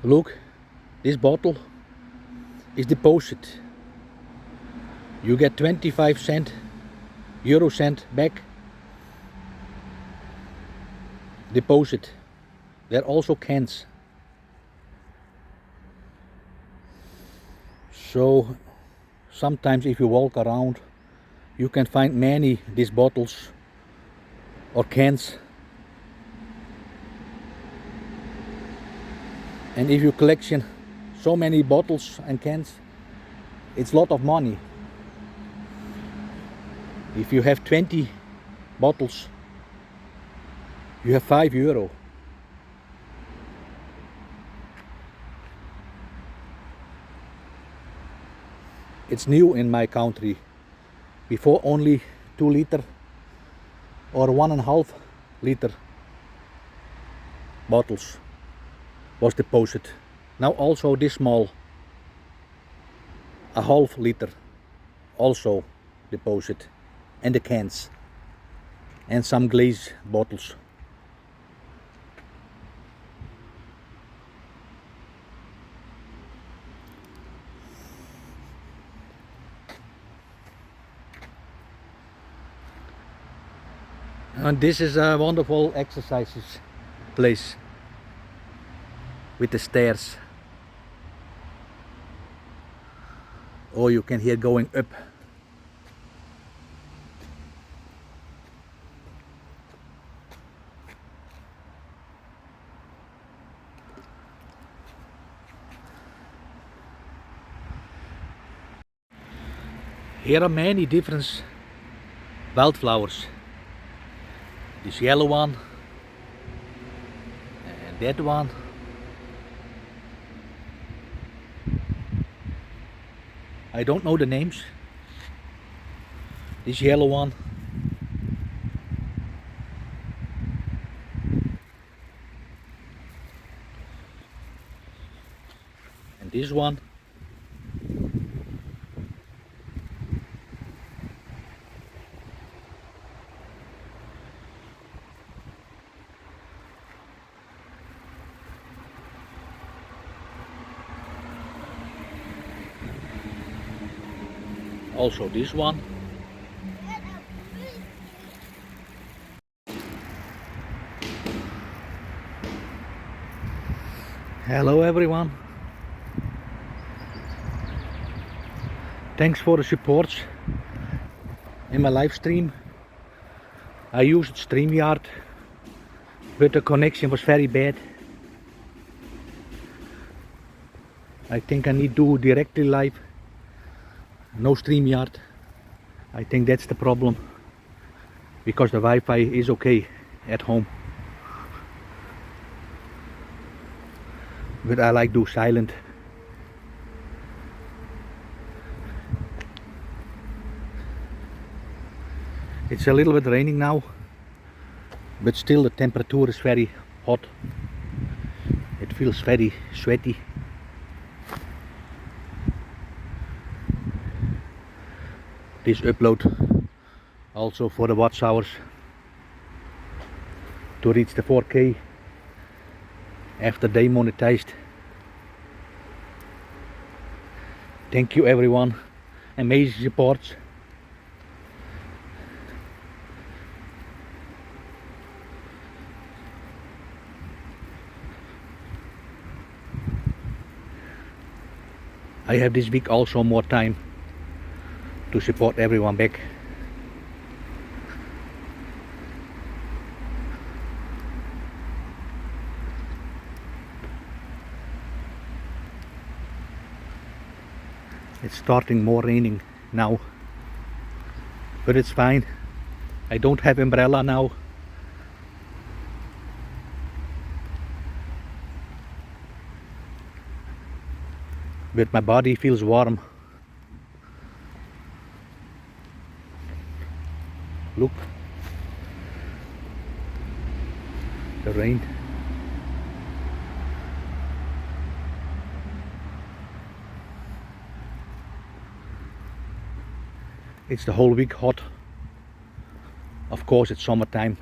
Look, this bottle is deposit. You get 25 cent, euro cent back. Deposit. There are also cans. So sometimes if you walk around, you can find many these bottles or cans. And if you collection so many bottles and cans, it's a lot of money. If you have 20 bottles, you have 5 euro. It's new in my country. Before only 2 liter or 1.5 liter bottles was deposit. Now also this small, a half liter, also deposit, and the cans, and some glaze bottles. And this is a wonderful exercises place with the stairs. Or you can hear going up. Here are many different wildflowers. This yellow one and that one. I don't know the names. This yellow one. And this one. Also this one. Hello everyone. Thanks for the support in my live stream. I used StreamYard, but the connection was very bad. I think I need to do directly live. No StreamYard. I think that's the problem, because the Wi-Fi is okay at home. But I like do silent. It's a little bit raining now, but still the temperature is very hot. It feels very sweaty. This upload also for the watch hours to reach the 4K after demonetized. Thank you everyone, amazing support. I have this week also more time to support everyone back. It's starting more raining now, but it's fine. I don't have umbrella now. But my body feels warm. Look, the rain. It's the whole week hot. Of course it's summertime,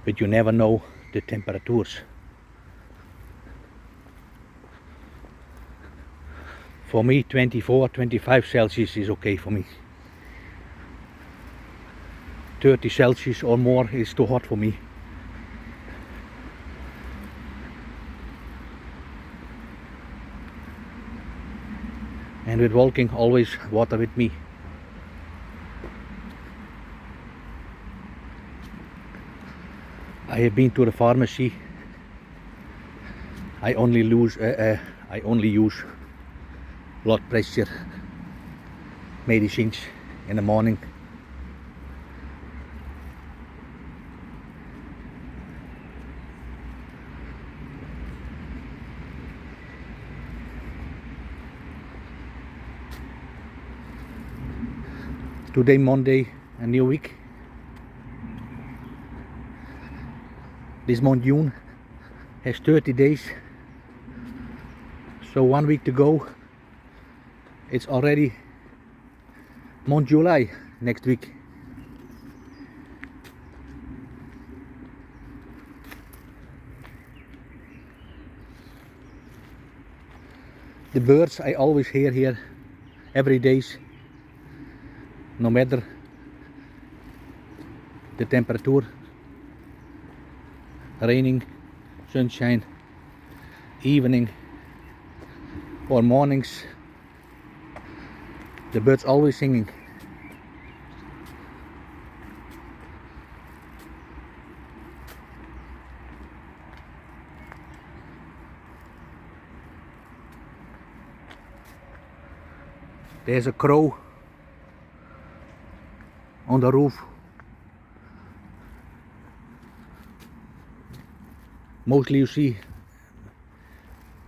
but you never know the temperatures. For me 24, 25 Celsius is okay for me. 30 Celsius or more is too hot for me. And with walking, always water with me. I have been to the pharmacy. I only use blood pressure medicines in the morning. Today Monday, a new week. This month June has 30 days, so 1 week to go. It's already month July next week. The birds I always hear here every day, no matter the temperature, raining, sunshine, evening or mornings, the birds always singing. There's a crow on the roof. Mostly you see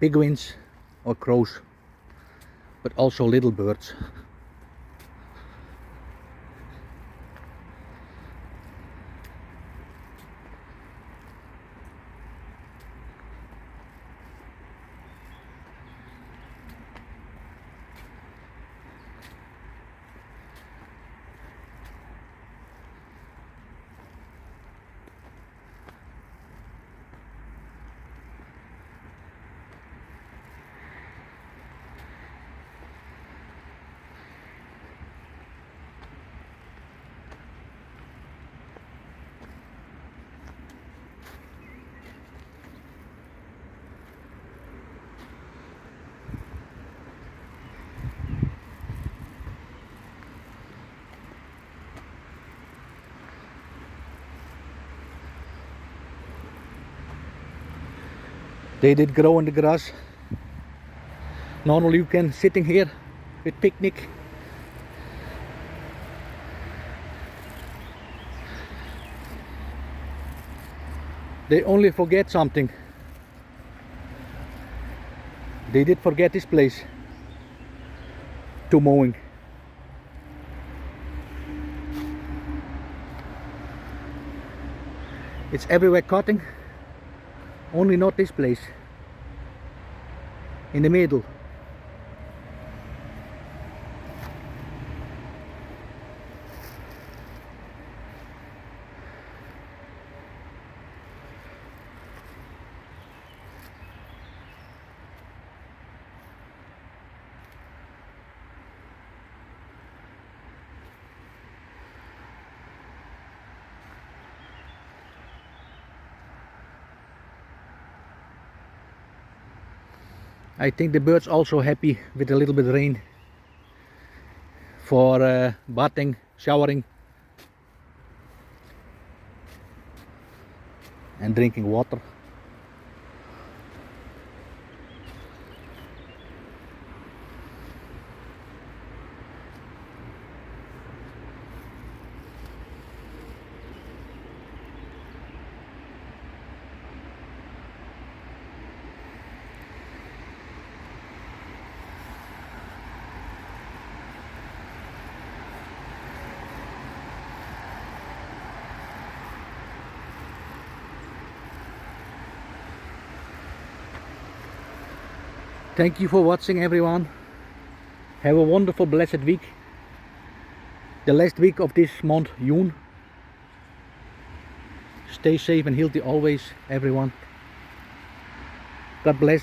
penguins or crows, but also little birds. They did grow in the grass. Normally you can sitting here with picnic. They only forget something. They did forget this place to mowing. It's everywhere cutting, only not this place in the middle. I think the birds also happy with a little bit of rain for bathing, showering and drinking water. Thank you for watching, everyone. Have a wonderful, blessed week. The last week of this month, June. Stay safe and healthy always, everyone. God bless.